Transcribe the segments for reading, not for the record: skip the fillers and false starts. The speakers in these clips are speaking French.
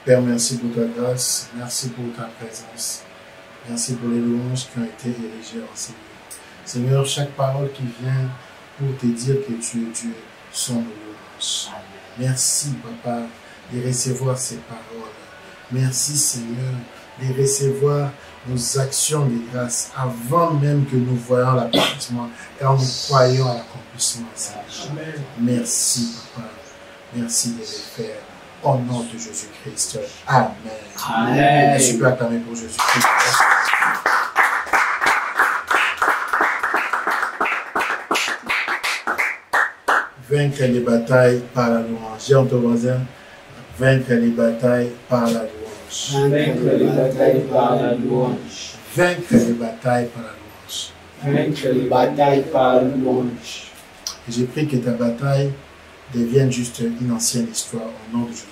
Père, merci pour ta grâce, merci pour ta présence. Merci pour les louanges qui ont été érigées en Seigneur. Seigneur, chaque parole qui vient pour te dire que tu es Dieu sont nos louanges. Merci, Papa, de recevoir ces paroles. Merci, Seigneur, de recevoir nos actions de grâce avant même que nous voyions l'accomplissement, car nous croyons à l'accomplissement, Seigneur. Merci, Papa. Merci de les faire. Au nom de Jésus-Christ. Amen. Amen. Je peux acclamer pour Jésus-Christ. Vaincre les batailles par la louange. J'ai ton voisin. Vaincre les batailles par la louange. Vaincre les batailles par la louange. Vaincre les batailles par la louange. Vaincre les batailles par la louange. J'ai pris que ta bataille devienne juste une ancienne histoire au nom de Jésus-Christ.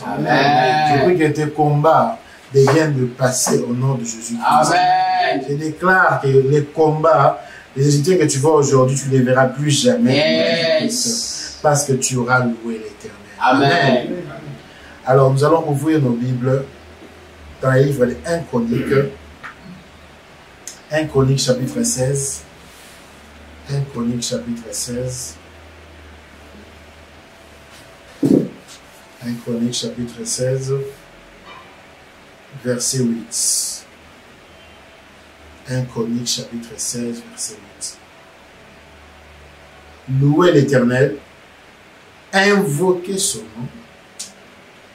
Amen. J'ai pris que tes combats deviennent le passé au nom de Jésus-Christ. Amen. Je déclare que les combats, les Égyptiens que tu vois aujourd'hui, tu ne les verras plus jamais. Yes. Parce que tu auras loué l'Éternel. Amen. Alors nous allons ouvrir nos Bibles dans le livre de 1 Chronique. 1 Chronique chapitre 16. 1 Chronique chapitre 16. 1 Chronique chapitre 16, verset 8. 1 Chronique chapitre 16, verset 8. Louez l'Éternel, invoquez son nom,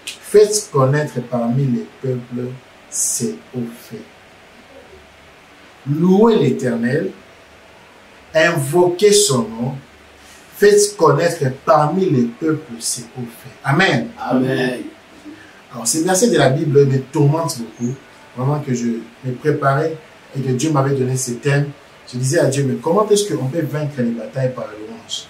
faites connaître parmi les peuples ses hauts faits. Louez l'Éternel, invoquez son nom, faites connaître parmi les peuples ses hauts faits. Amen. Amen. Alors, ces versets de la Bible me tourmentent beaucoup. Vraiment que je me préparais et que Dieu m'avait donné ces thèmes. Je disais à Dieu, mais comment est-ce qu'on peut vaincre les batailles par la louange?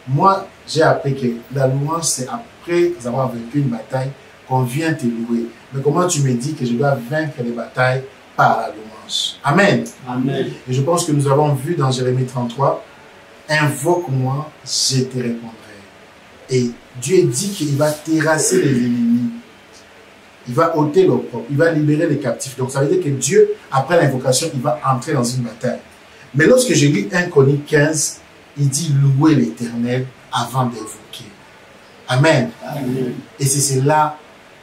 Moi, j'ai appris que la louange, c'est après avoir vaincu une bataille qu'on vient te louer. Mais comment tu me dis que je dois vaincre les batailles par la louange? Amen. Amen. Et je pense que nous avons vu dans Jérémie 33, invoque-moi, je te répondrai. Et Dieu dit qu'il va terrasser les ennemis. Il va ôter l'opprobre. Il va libérer les captifs. Donc ça veut dire que Dieu, après l'invocation, il va entrer dans une bataille. Mais lorsque je lis 1 Chronique 15, il dit louer l'Éternel avant d'invoquer. Amen. Amen. Et c'est là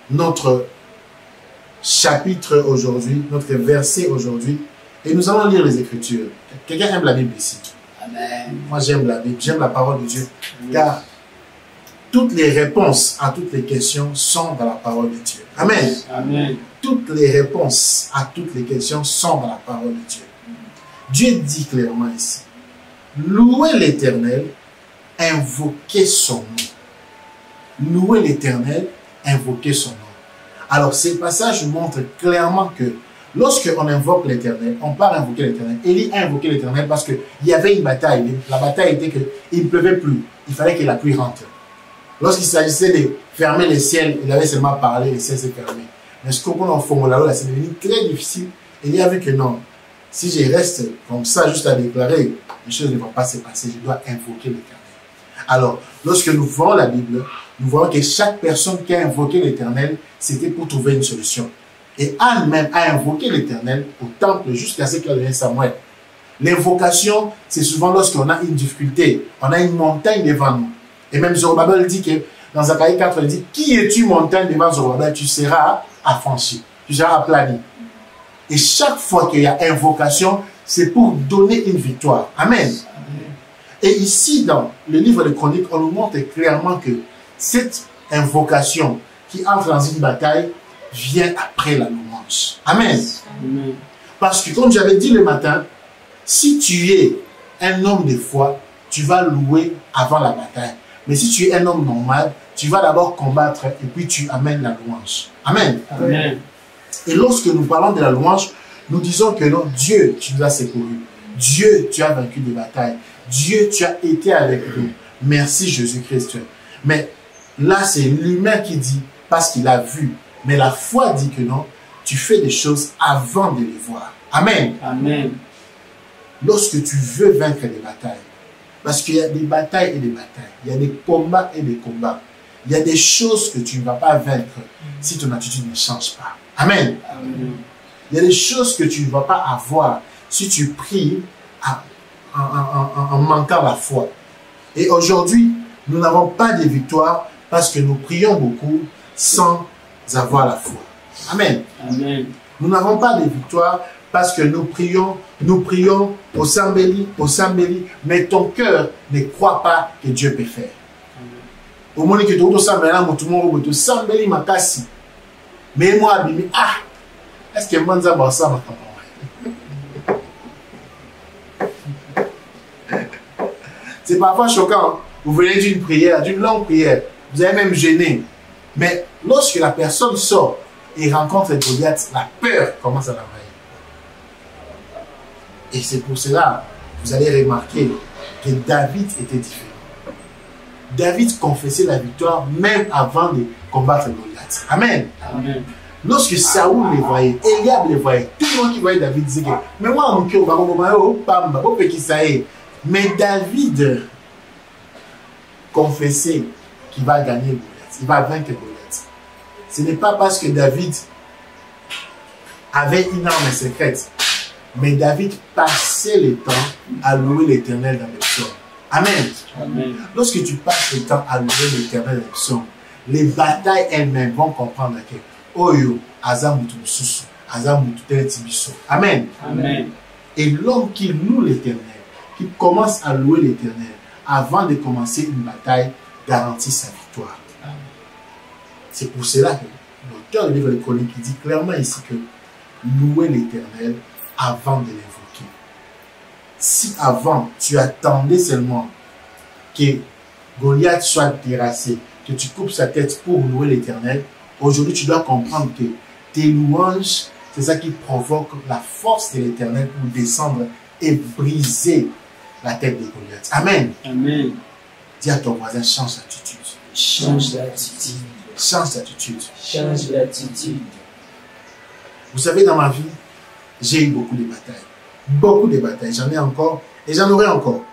notre chapitre aujourd'hui, notre verset aujourd'hui. Et nous allons lire les Écritures. Quelqu'un aime la Bible ici? Amen. Moi, j'aime la Bible, j'aime la parole de Dieu. Car toutes les réponses à toutes les questions sont dans la parole de Dieu. Amen. Amen. Toutes les réponses à toutes les questions sont dans la parole de Dieu. Dieu dit clairement ici, louez l'Éternel, invoquez son nom. Louez l'Éternel, invoquez son nom. Alors, ces passages montrent clairement que lorsqu'on invoque l'Éternel, on part invoquer l'Éternel. Élie a invoqué l'Éternel parce qu'il y avait une bataille. La bataille était qu'il ne pleuvait plus. Il fallait que la pluie rentre. Lorsqu'il s'agissait de fermer les ciels, il avait seulement parlé, les ciels s'est fermé. Mais ce qu'on a en formulaire, c'est devenu très difficile. Élie a vu que non, si je reste comme ça, juste à déclarer, les choses ne vont pas se passer. Je dois invoquer l'Éternel. Alors, lorsque nous voyons la Bible, nous voyons que chaque personne qui a invoqué l'Éternel, c'était pour trouver une solution. Et Anne même a invoqué l'Éternel au temple jusqu'à ce qu'elle devienne Samuel. L'invocation, c'est souvent lorsqu'on a une difficulté, on a une montagne devant nous. Et même Zorobabel dit que dans Zacharie 4, il dit, qui es-tu montagne devant Zorobabel? Tu seras affranchi, tu seras aplani. Et chaque fois qu'il y a invocation, c'est pour donner une victoire. Amen. Et ici, dans le livre de Chroniques, on nous montre clairement que cette invocation qui entre dans une bataille vient après la louange. Amen. Amen. Parce que comme j'avais dit le matin, si tu es un homme de foi, tu vas louer avant la bataille. Mais si tu es un homme normal, tu vas d'abord combattre et puis tu amènes la louange. Amen. Amen. Et lorsque nous parlons de la louange, nous disons que non, Dieu, tu nous as secourus. Dieu, tu as vaincu des batailles. Dieu, tu as été avec nous. Merci Jésus-Christ. Mais là, c'est l'humain qui dit, parce qu'il a vu. Mais la foi dit que non, tu fais des choses avant de les voir. Amen. Amen. Lorsque tu veux vaincre des batailles, parce qu'il y a des batailles et des batailles, il y a des combats et des combats. Il y a des choses que tu ne vas pas vaincre si ton attitude ne change pas. Amen. Amen. Il y a des choses que tu ne vas pas avoir si tu pries en manquant la foi. Et aujourd'hui, nous n'avons pas de victoire parce que nous prions beaucoup sans avoir la foi. Amen. Amen. Nous n'avons pas de victoire parce que nous prions au Sambeli, mais ton cœur ne croit pas que Dieu peut faire. Au moment que tu as Sambeli, Sambeli makasi. Mais moi, Abimi, ah, est-ce que Manza Bassa m'a C'est parfois choquant. Vous venez d'une prière, d'une longue prière. Vous avez même gêné. Mais lorsque la personne sort et rencontre Goliath, la peur commence à l'envahir. Et c'est pour cela, vous allez remarquer que David était différent. David confessait la victoire même avant de combattre Goliath. Amen. Amen. Lorsque Saoul les voyait, Eliab les voyait, tout le monde qui voyait David disait que mais moi, mon cœur, mais David confessait qu'il va gagner Goliath, il va vaincre Goliath. Ce n'est pas parce que David avait une arme secrète, mais David passait le temps à louer l'Éternel dans les psaumes. Amen. Amen. Lorsque tu passes le temps à louer l'Éternel dans les psaumes, les batailles elles-mêmes vont comprendre que Oyo, Azamutu Susu, Azamutu Teletibiso. Amen. Amen. Et l'homme qui loue l'Éternel, qui commence à louer l'Éternel avant de commencer une bataille, garantit sa victoire. C'est pour cela que l'auteur du livre de Chroniques dit clairement ici que louer l'Éternel avant de l'invoquer. Si avant tu attendais seulement que Goliath soit terrassé, que tu coupes sa tête pour louer l'Éternel, aujourd'hui tu dois comprendre que tes louanges, c'est ça qui provoque la force de l'Éternel pour descendre et briser la tête de Goliath. Amen. Amen. Dis à ton voisin, change d'attitude. Change d'attitude. Change d'attitude. Change d'attitude. Vous savez, dans ma vie, j'ai eu beaucoup de batailles. Beaucoup de batailles. J'en ai encore et j'en aurai encore.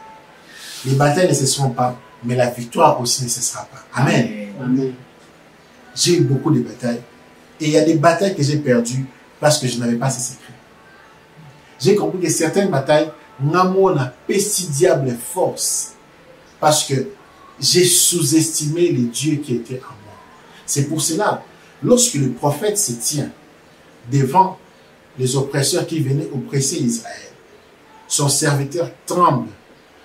Les batailles ne cesseront pas, mais la victoire aussi ne cessera pas. Amen. Amen. J'ai eu beaucoup de batailles. Et il y a des batailles que j'ai perdues parce que je n'avais pas ces secrets. J'ai compris que certaines batailles, Namo n'a pas si diable force parce que j'ai sous-estimé les dieux qui étaient en moi. C'est pour cela, lorsque le prophète se tient devant les oppresseurs qui venaient oppresser Israël, son serviteur tremble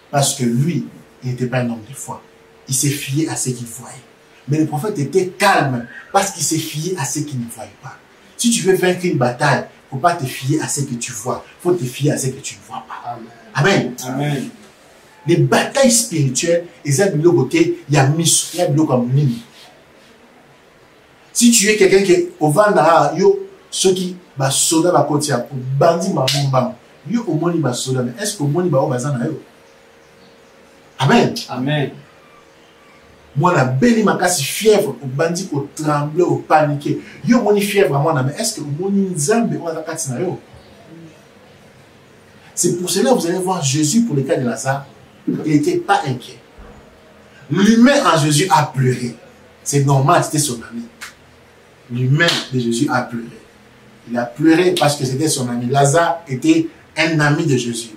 parce que lui, il n'était pas un homme de foi. Il s'est fié à ce qu'il voyait. Mais le prophète était calme parce qu'il s'est fié à ce qu'il ne voyait pas. Si tu veux vaincre une bataille, il ne faut pas te fier à ce que tu vois. Il faut te fier à ce que tu ne vois pas. Amen. Amen. Les batailles spirituelles, ils ont mis côté, il y a mis, il y a mis comme mini. Si tu es quelqu'un qui est au Vandara, yo, ceux qui va soda va côté pour bandi ma bomba, yo au moni va soda, mais est-ce que au moni va au bazana yo? Amen. Amen. Moi la belle ma casse fièvre, au bandi au trembler, au paniquer. Yo moni fièvre moi mais est-ce que au moni nzambe ou la katina yo? C'est pour cela que vous allez voir Jésus pour le cas de Lazare, il n'était pas inquiet. L'humain en Jésus a pleuré. C'est normal, c'était son ami. L'humain de Jésus a pleuré. Il a pleuré parce que c'était son ami. Lazare était un ami de Jésus.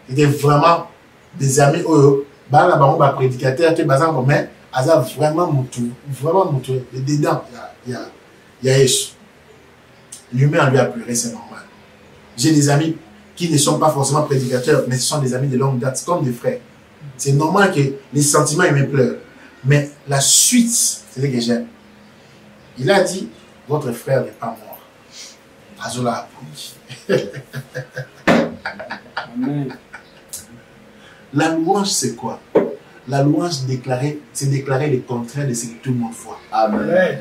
Il était vraiment des amis. Bah, prédicateur, tu es mais Lazare vraiment moutou. Vraiment moutou. Et dedans, il y a Jésus. L'humain lui a pleuré, c'est normal. J'ai des amis qui ne sont pas forcément prédicateurs, mais ce sont des amis de longue date, comme des frères. C'est normal que les sentiments, ils me pleurent. Mais la suite, c'est ce que j'aime. Il a dit, votre frère n'est pas mort. Azola a Amen. La louange, c'est quoi? La louange, c'est déclarer le contraire de ce que tout le monde voit. Amen.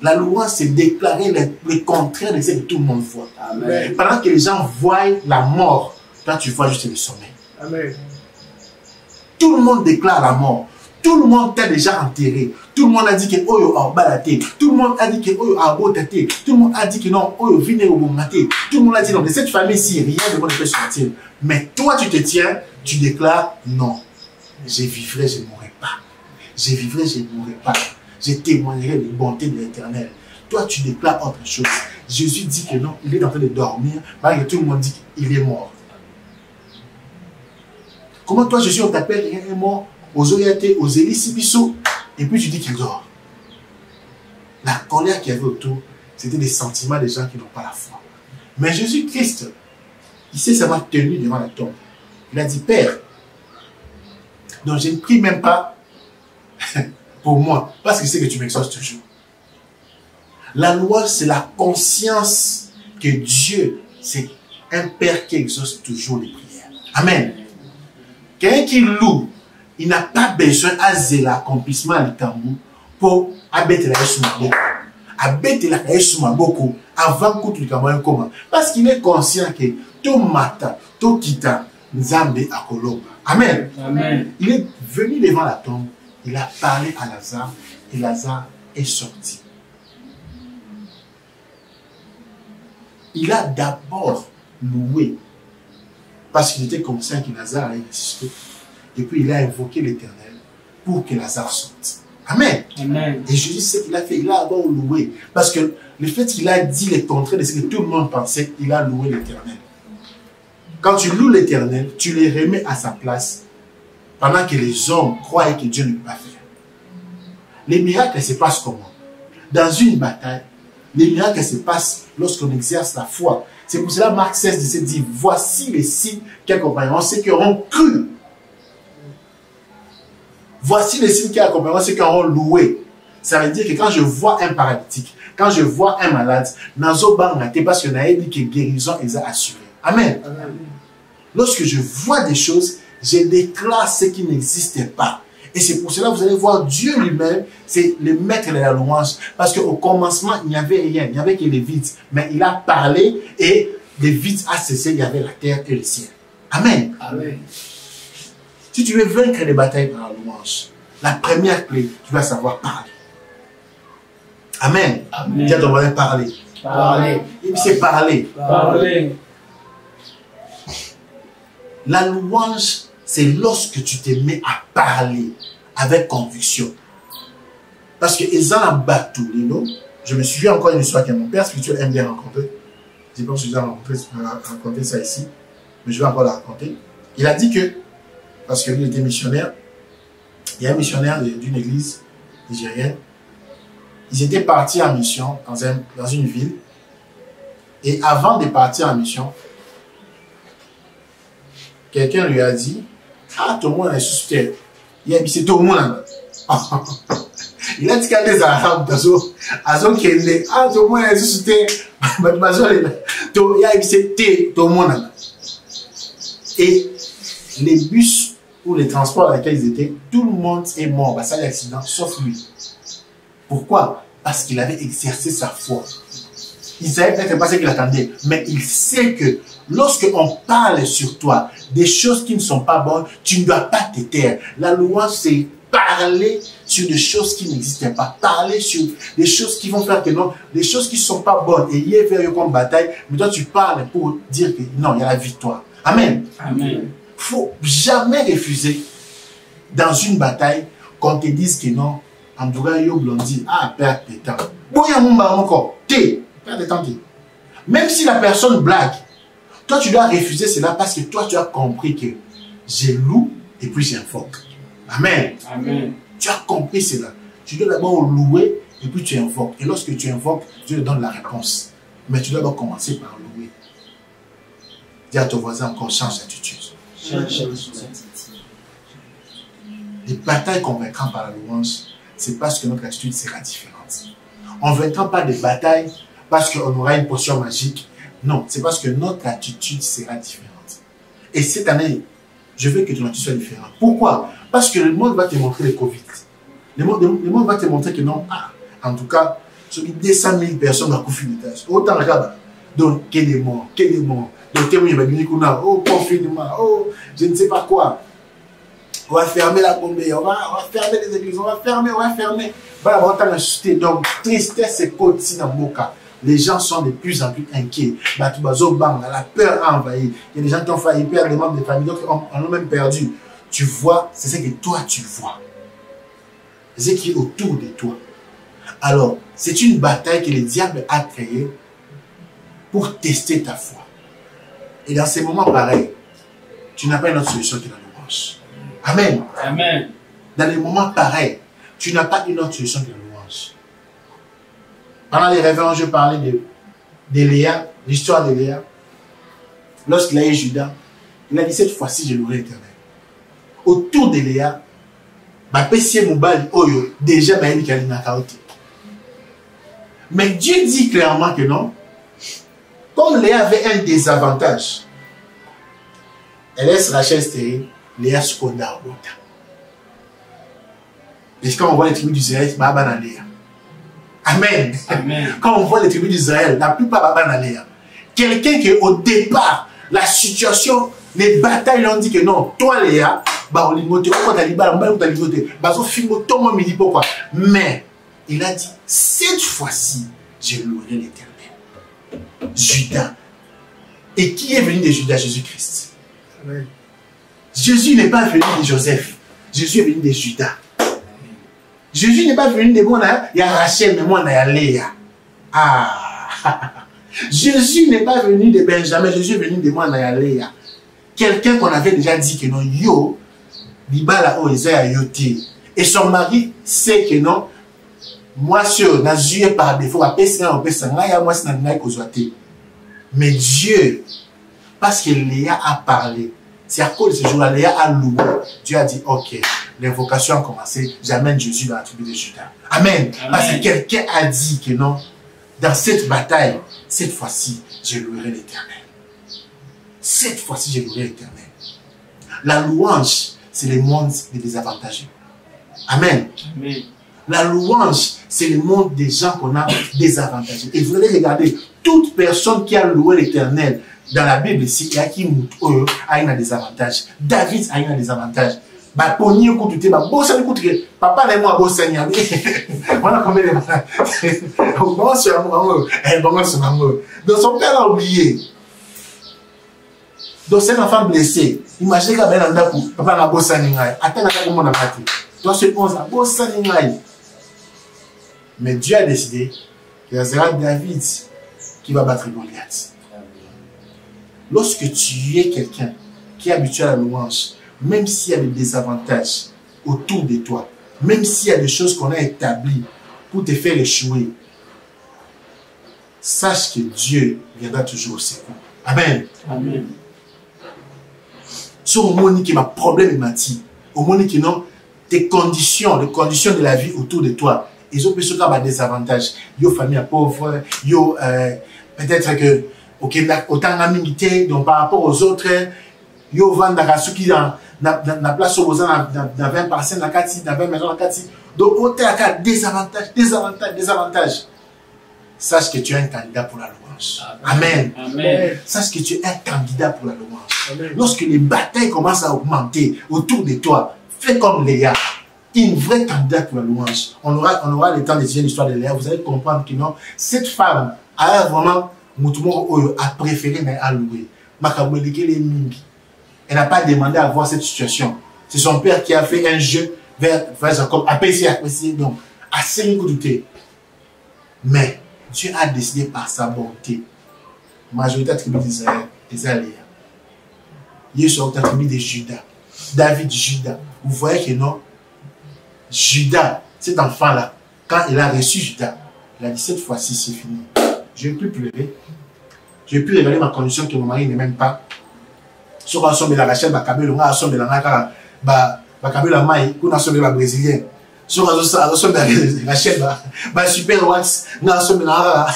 La louange, c'est déclarer le contraire de ce que tout le monde voit. Amen. Pendant que les gens voient la mort, toi, tu vois juste le sommeil. Amen. Tout le monde déclare la mort. Tout le monde t'a déjà enterré. Tout le monde a dit que Oyo a balaté. Tout le monde a dit que Oyo a botaté. Tout le monde a dit que non, Oyo vine au maté. Tout le monde a dit non, de cette famille-ci, rien de bon ne peut sortir. Mais toi, tu te tiens, tu déclares non. Je vivrai, je ne mourrai pas. je vivrai, je ne mourrai pas. Je témoignerai des bontés de l'Éternel. Toi, tu déclares autre chose. Jésus dit que non, il est en train de dormir, malgré que tout le monde dit qu'il est mort. Comment toi, Jésus, on t'appelle, il est mort, aux Oyate, aux Élisibiso, et puis tu dis qu'il dort. La colère qu'il y avait autour, c'était des sentiments des gens qui n'ont pas la foi. Mais Jésus-Christ, il s'est seulement tenu devant la tombe. Il a dit, Père, donc je ne prie même pas pour moi, parce que je sais que tu m'exauces toujours. La loi, c'est la conscience que Dieu, c'est un Père qui exauce toujours les prières. Amen. Quelqu'un qui loue, il n'a pas besoin de l'accomplissement du tambour pour abattre la Yeshua. Abattre la Yeshua beaucoup avant que tu le comment. Parce qu'il est conscient que tout matin, tout kita, Nzambe akolo. Amen. Amen. Il est venu devant la tombe, il a parlé à Lazare et Lazare est sorti. Il a d'abord loué parce qu'il était conscient que Lazare allait ressusciter. Et puis il a invoqué l'Éternel pour que Lazare sorte. Amen. Amen. Et Jésus, ce qu'il a fait, il a d'abord loué. Parce que le fait qu'il a dit le contraire de ce que tout le monde pensait, il a loué l'Éternel. Quand tu loues l'Éternel, tu les remets à sa place pendant que les hommes croient que Dieu ne peut pas faire. Les miracles se passent comment? Dans une bataille, les miracles se passent lorsqu'on exerce la foi. C'est pour cela Marc 16, 17 dit, voici les signes qui accompagneront ceux qui auront cru. Voici les signes qui accompagneront ceux qui auront loué. Ça veut dire que quand je vois un paralytique, quand je vois un malade, nazo bangate parce que naé dit que guérison est assurée. Amen. Amen. Lorsque je vois des choses, je déclare ce qui n'existait pas. Et c'est pour cela que vous allez voir Dieu lui-même, c'est le maître de la louange. Parce qu'au commencement, il n'y avait rien, il n'y avait que les vides. Mais il a parlé et les vides a cessé, il y avait la terre et le ciel. Amen. Amen. Si tu veux vaincre les batailles par la louange, la première clé, tu vas savoir parler. Amen. Amen. Dis à ton voisin parler. Parler. Et puis c'est parler. Parler. La louange, c'est lorsque tu te mets à parler avec conviction. Parce que Ezan Batou, je me souviens encore d'une histoire que mon père spirituel aime bien raconter. Je pense que j'ai déjà raconté ça ici, mais je vais encore la raconter. Il a dit que, parce qu'il était missionnaire, il y a un missionnaire d'une église nigérienne, ils étaient partis en mission dans une ville, et avant de partir en mission, quelqu'un lui a dit, ah, tout le monde est suscité. Il a dit, c'est tout le monde. Il a dit qu'il y a des Arabes, ah, tout le monde est suscité. Il a dit, c'est tout le monde. Et les bus ou les transports dans lesquels ils étaient, tout le monde est mort. Bah, ça, il y a accident, sauf lui. Pourquoi? Parce qu'il avait exercé sa foi. Il ne savait peut-être pas ce qu'il attendait, mais il sait que lorsqu'on parle sur toi des choses qui ne sont pas bonnes, tu ne dois pas te taire. La louange, c'est parler sur des choses qui n'existaient pas. Parler sur des choses qui vont faire que non, des choses qui ne sont pas bonnes. Et il y a vers comme bataille, mais toi tu parles pour dire que non, il y a la victoire. Amen. Amen. Il ne faut jamais refuser dans une bataille qu'on te dise que non, en tout cas, yo blondi, ah, père de temps. Bon, il y a mon bar encore, t'es, père de temps, même si la personne blague, toi tu dois refuser cela parce que toi tu as compris que je loue et puis j'invoque. Amen. Amen. Tu as compris cela. Tu dois d'abord louer et puis tu invoques. Et lorsque tu invoques, Dieu te donne la réponse. Mais tu dois d'abord commencer par louer. Dis à ton voisin encore, change d'attitude. Change d'attitude. Les batailles qu'on vaincra par la louange, c'est parce que notre attitude sera différente. On ne vaincra pas des batailles parce qu'on aura une potion magique. Non, c'est parce que notre attitude sera différente. Et cette année, je veux que ton attitude soit différente. Pourquoi? Parce que le monde va te montrer le Covid. Le monde va te montrer que non, ah, en tout cas, sur 200 000 personnes ont couffé des tâches. Autant là-bas. Donc, quel est mort? Donc, oh, confinement, oh, je ne sais pas quoi. On va fermer la bombe, on va fermer les églises, on va fermer. Donc, tristesse et continue dans mon cas. Les gens sont de plus en plus inquiets. La peur a envahi. Il y a des gens qui ont failli perdre des membres de famille, d'autres en ont même perdu. Tu vois, c'est ce que toi tu vois. ce qui est autour de toi. Alors, c'est une bataille que le diable a créée pour tester ta foi. Et dans ces moments pareils, tu n'as pas une autre solution que la louange. Amen. Amen. Dans les moments pareils, tu n'as pas une autre solution que la louange. Pendant les réveillons, je parlais de Léa, l'histoire de Léa. Lorsqu'il a eu Judas, il a dit cette fois-ci, je louerai l'Éternel. Autour de Léa, déjà, mais Dieu dit clairement que non. Comme Léa avait un désavantage, elle laisse Rachel stérile, Léa se condamne. Et quand on voit les tribus d'Israël, c'est Léa. Amen. Amen. Quand on voit les tribus d'Israël, la plupart Baba Léa. Quelqu'un qui au départ, la situation, les batailles l'ont dit que non, toi Léa, mais il a dit, cette fois-ci, je louerai l'Éternel. Judas. Et qui est venu de Judas? Jésus-Christ. Jésus n'est pas venu de Joseph. Jésus est venu de Judas. Jésus n'est pas venu de moi, il y a Rachel, mais moi, il y a Léa. Ah! Jésus n'est pas venu de Benjamin, Jésus est venu de moi, il y a Léa. Quelqu'un qu'on avait déjà dit que non, yo, Libala o Isaiah yoté. Et son mari sait que non, moi, sur Nazué par défaut, mais Dieu, parce que Léa a parlé, c'est à cause de ce jour-là, Léa a loué. Dieu a dit, ok, l'invocation a commencé, j'amène Jésus dans la tribu de Judas. Amen. Amen. Parce que quelqu'un a dit que non, dans cette bataille, cette fois-ci, je louerai l'Éternel. Cette fois-ci, je louerai l'Éternel. La louange, c'est le monde des désavantagés. Amen. Amen. La louange, c'est le monde des gens qu'on a désavantagés. Et vous allez regarder, toute personne qui a loué l'Éternel, dans la Bible ici, il y a qui a un désavantage. David a un désavantage. Papa n'est moi beau Seigneur. Voilà combien de malades. Donc son père a oublié. Donc c'est un enfant blessé. Imaginez qu'il y a un papa n'a beau Seigneur. Attends, comment on a battu. Donc c'est 11 ans. Beau Seigneur. Mais Dieu a décidé que ce sera David qui va battre Goliath. Lorsque tu es quelqu'un qui est habitué à la louange, même s'il y a des désavantages autour de toi, même s'il y a des choses qu'on a établies pour te faire échouer, sache que Dieu viendra toujours au secours. Amen. Amen. Sur au monde qui m'a problème et m'a dit, au monde qui non, tes conditions, les conditions de la vie autour de toi, ils ont plus des désavantages. Yo famille pauvre, yo peut-être que autant d'amitié, donc par rapport aux autres, yo vendra ceux qui dans la place aux dans 20 parcelles, dans 20 maisons, dans 4. Donc autant de désavantages. Sache que tu es un candidat pour la louange. Amen. Amen. Sache que tu es un candidat pour la louange. Amen. Lorsque les batailles commencent à augmenter autour de toi, fais comme Léa, une vraie candidate pour la louange. On aura le temps d'étudier l'histoire de Léa. Vous allez comprendre que non, cette femme a vraiment a préféré à louer. Elle n'a pas demandé à voir cette situation. C'est son père qui a fait un jeu vers Jacob, apprécié, donc assez goûté. Mais Dieu a décidé par sa bonté, majorité de la tribu d'Israël, Léa. Il est sur la tribu de Judas. David, Judas. Vous voyez que non, Judas, cet enfant-là, quand il a reçu Judas, il a dit cette fois-ci c'est fini. Je ne vais plus pleurer. Je ne vais plus révéler ma condition que mon mari n'est même pas. Si on a assommé la Rachel, on a assommé la Maï, on a assommé la Brésilienne. Si on a assommé la Rachel, super wax, on a assommé la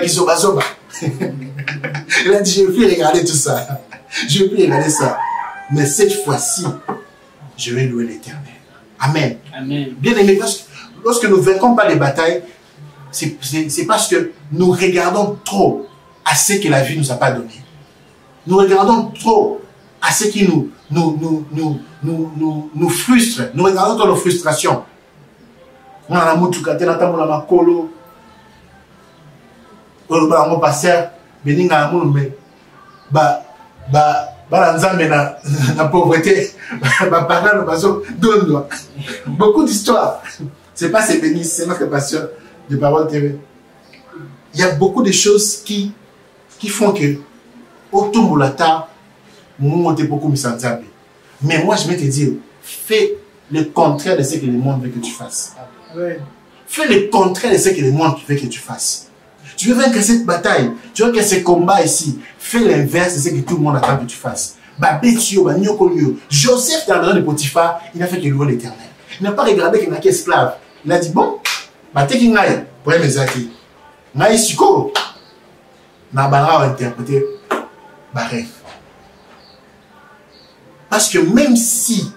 Gizobazoba. Il a dit, je ne vais plus regarder tout ça. Je ne vais plus regarder ça. Mais cette fois-ci, je vais louer l'Éternel. Amen. Amen. Bien aimé, lorsque nous ne vaincons pas les batailles, c'est parce que nous regardons trop à ce que la vie ne nous a pas donné. Nous regardons trop à ce qui nous frustre. Nous regardons trop nos frustrations. On a un makolo. On a un pasteur. la pauvreté, beaucoup d'histoires. C'est pas c'est béni, c'est notre passion de Parole TV. Il y a beaucoup de choses qui font que Otombolata, beaucoup mais moi je vais te dire, fais le contraire de ce que le monde veut que tu fasses. Fais le contraire de ce que le monde veut que tu fasses. Tu veux vaincre cette bataille, tu veux que ce combat ici, fais l'inverse de ce que tout le monde attend que tu fasses. Joseph, dans le rang de Potiphar, il n'a fait que louer l'Éternel. Il n'a pas regardé qu'il n'a qu'esclave. Il a dit, bon, pour mes acquis. Naï Siko, Nabara a interprété Baref. Parce que même si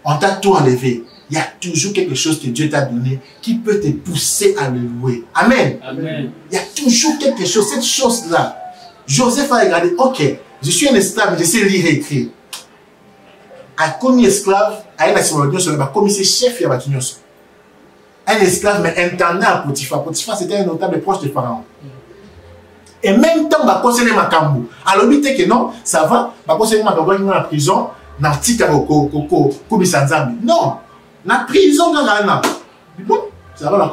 on t'a tout enlevé, il y a toujours quelque chose que Dieu t'a donné qui peut te pousser à le louer. Amen. Amen. Il y a toujours quelque chose, cette chose-là. Joseph a regardé, ok, je suis un esclave, je sais lire et écrire. Un commis esclave, a une assimilation sur le commissaire chef, il y a un esclave, mais intendant à Potiphar. Potiphar, c'était un notable proche de Pharaon. Et même temps, il conseiller Makambu. Alors, il dit que non, ça va, il conseiller Makambu, il est en prison, dans le petit non, la prison dans la bon, ça va, la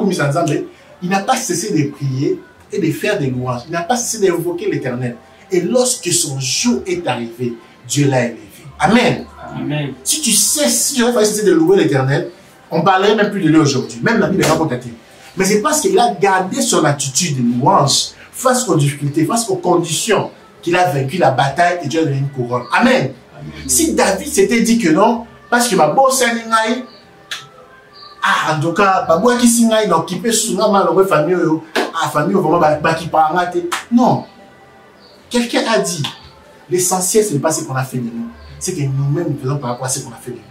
il n'a pas cessé de prier et de faire des louanges. Il n'a pas cessé d'invoquer l'Éternel. Et lorsque son jour est arrivé, Dieu l'a élevé. Amen. Amen. Si tu sais, si j'aurais fallu cesser de louer l'Éternel, on ne parlerait même plus de lui aujourd'hui. Même la Bible n'est pas contactée. Mais c'est parce qu'il a gardé son attitude de louange face aux difficultés, face aux conditions qu'il a vaincu la bataille et Dieu a donné une couronne. Amen. Amen. Si David s'était dit que non, parce que ma bosse est en tout cas, ma bosse qui s'est donc qui peut souvent mal au famille, à famille vraiment qui parle non. Quelqu'un a dit, l'essentiel ce n'est pas ce qu'on a fait de nous, c'est que nous-mêmes nous faisons par rapport à ce qu'on a fait de nous.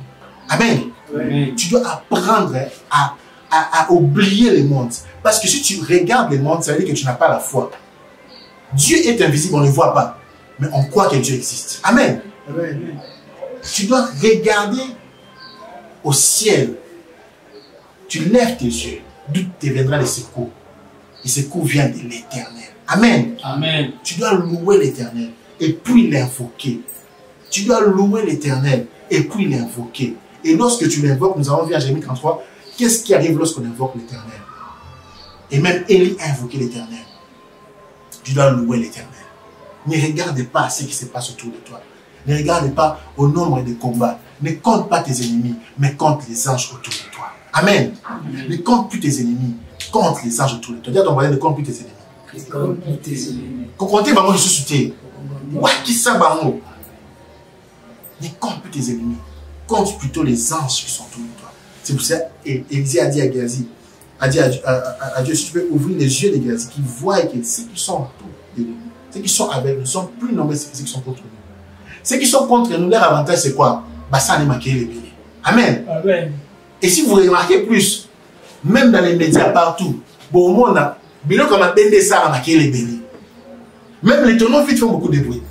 Amen. Oui. Tu dois apprendre à oublier le monde. Parce que si tu regardes le monde, ça veut dire que tu n'as pas la foi. Dieu est invisible, on ne le voit pas. Mais on croit que Dieu existe. Amen. Amen. Tu dois regarder au ciel. Tu lèves tes yeux. D'où te viendra le secours. Le secours vient de l'Éternel. Amen. Amen. Tu dois louer l'Éternel et puis l'invoquer. Tu dois louer l'Éternel et puis l'invoquer. Et lorsque tu l'invoques, nous avons vu à Jérémie 33, qu'est-ce qui arrive lorsqu'on invoque l'Éternel? Et même Élie a invoqué l'Éternel. Tu dois louer l'Éternel. Ne regarde pas ce qui se passe autour de toi. Ne regarde pas au nombre de combats. Ne compte pas tes ennemis, mais compte les anges autour de toi. Amen. Amen. Ne compte plus tes ennemis, compte les anges autour de toi. Dis à ton voisin, ne compte plus tes ennemis. Ne compte plus tes ennemis. Comptez vraiment, je suis soutenu. Ouais, qui ça, Bango? Ne compte plus tes ennemis. Compte plutôt les anges qui sont autour de toi. C'est pour ça, Élisée a dit à Géasi, a dit à Dieu, si tu peux ouvrir les yeux de Géasi, qui voient que ceux qui sont autour de nous, ceux qui sont avec nous, sont plus nombreux que ceux qui sont contre nous. Ceux qui sont contre nous, leur avantage c'est quoi? Bah, ça n'est marqué les bénis. Amen. Amen. Et si vous remarquez plus, même dans les médias partout, bon, au monde, bilo comme un bende ça a marqué les bénis. Même les tonneaux vite font beaucoup de bruit.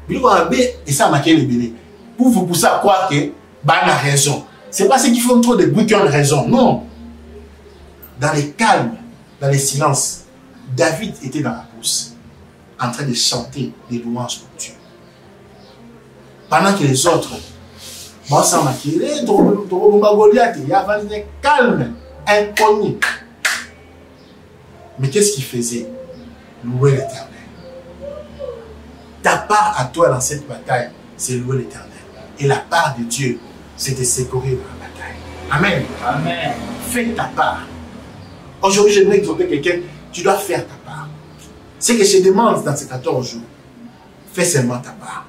Bilo comme un bende et ça a marqué les bénis. Pour vous pousser à croire que bah, on a raison. Ce n'est pas ceux qui font trop de bruit qui ont raison. Non. Dans les calmes, dans les silences, David était dans la brousse, en train de chanter des louanges pour Dieu. Pendant que les autres, bon, ça m'a dit, Goliath, il y avait un calme, inconnu. Mais qu'est-ce qu'il faisait? Louer l'Éternel. Ta part à toi dans cette bataille, c'est louer l'Éternel. Et la part de Dieu, c'est de secourir dans la bataille. Amen. Amen. Fais ta part. Aujourd'hui, j'aimerais exhorter quelqu'un, tu dois faire ta part. Ce que je demande dans ces 14 jours, fais seulement ta part.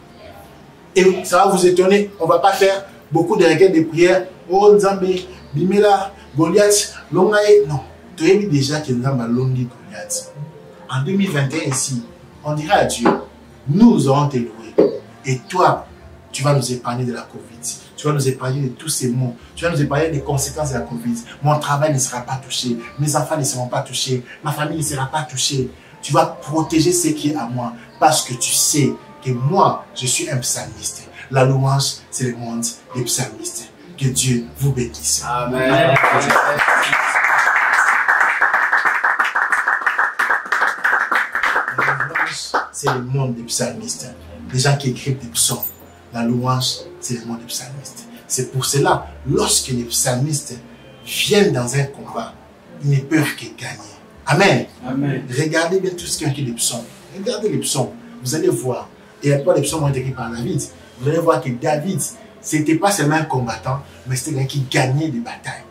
Et ça va vous étonner, on ne va pas faire beaucoup de requêtes de prière. Oh, Nzambé, Bimela, Goliath, Longae. Non, tu as vu déjà que Nzamba Longi Goliath. En 2021, ici, on dira à Dieu, nous aurons te loué. Et toi, tu vas nous épargner de la Covid. Tu vas nous épargner de tous ces maux. Tu vas nous épargner des conséquences de la Covid. Mon travail ne sera pas touché. Mes enfants ne seront pas touchés. Ma famille ne sera pas touchée. Tu vas protéger ce qui est à moi. Parce que tu sais que moi, je suis un psalmiste. La louange, c'est le monde des psalmistes. Que Dieu vous bénisse. Amen. C'est le monde des psalmistes. les gens qui écrivent des psaumes. La louange, c'est le mot des psalmistes. C'est pour cela, lorsque les psalmistes viennent dans un combat, ils ne peuvent que gagner. Amen. Amen. Regardez bien tout ce qui est écrit des psaumes. Regardez les psaumes. Vous allez voir. Et la plupart des psaumes ont été écrits par David. Vous allez voir que David, ce n'était pas seulement un combattant, mais c'était quelqu'un qui gagnait des batailles.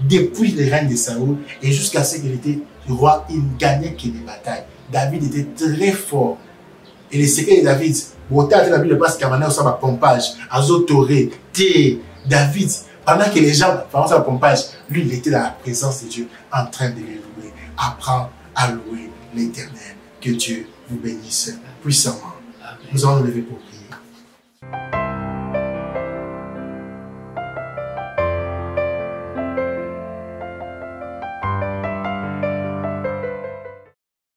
Depuis le règne de Saül et jusqu'à ce qu'il était roi, il ne gagnait que des batailles. David était très fort. Et les secrets de David, la Bible passe qu'à maintenant, ça va pompage, azotoré, thé. David, pendant que les gens faisaient le pompage, lui, il était dans la présence de Dieu, en train de le louer. Apprends à louer l'Éternel. Que Dieu vous bénisse puissamment. Nous allons nous lever pour prier.